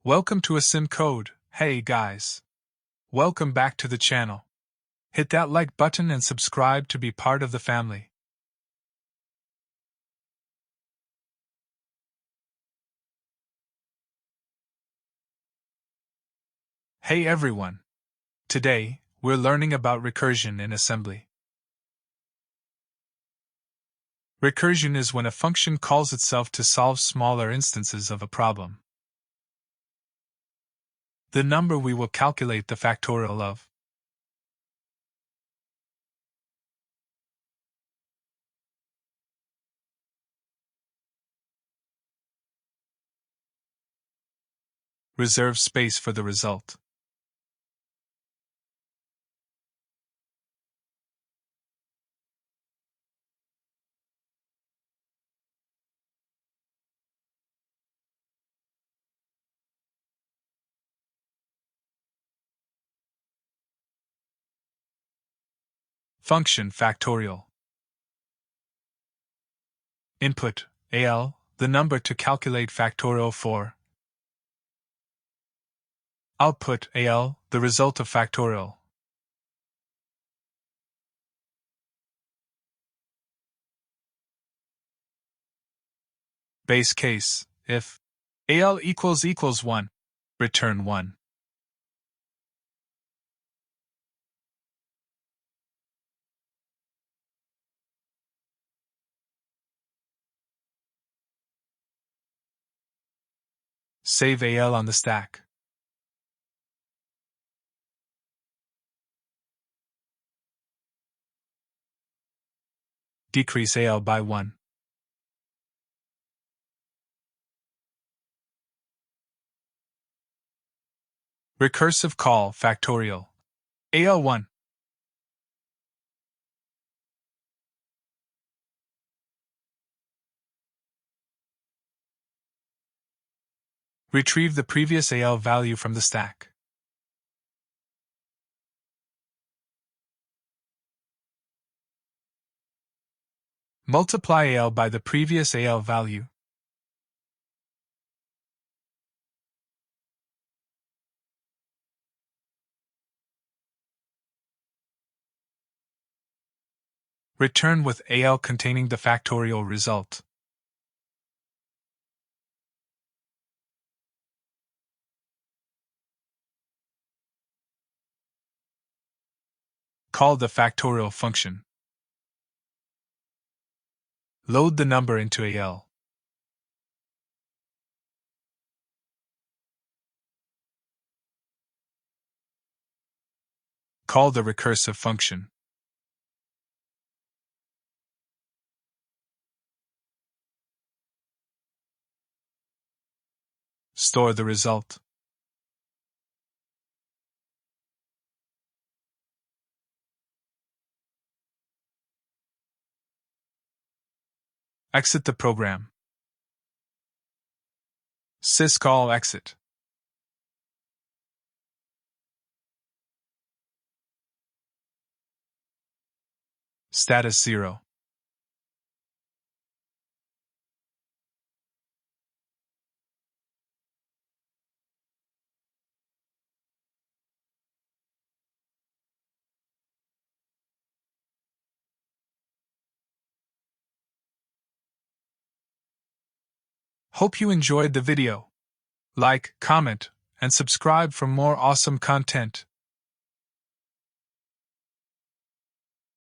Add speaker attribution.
Speaker 1: Welcome to ASM Code. Hey guys. Welcome back to the channel. Hit that like button and subscribe to be part of the family. Hey everyone. Today, we're learning about recursion in assembly. Recursion is when a function calls itself to solve smaller instances of a problem. The number we will calculate the factorial of. Reserve space for the result. Function factorial. Input, al, the number to calculate factorial for. Output, al, the result of factorial. Base case, if al equals 1, return 1. Save al on the stack. Decrease al by 1. Recursive call factorial. al1. Retrieve the previous al value from the stack. Multiply al by the previous al value. Return with al containing the factorial result. Call the factorial function. Load the number into al. Call the recursive function. Store the result. Exit the program. Syscall exit. Status 0. Hope you enjoyed the video. Like, comment, and subscribe for more awesome content.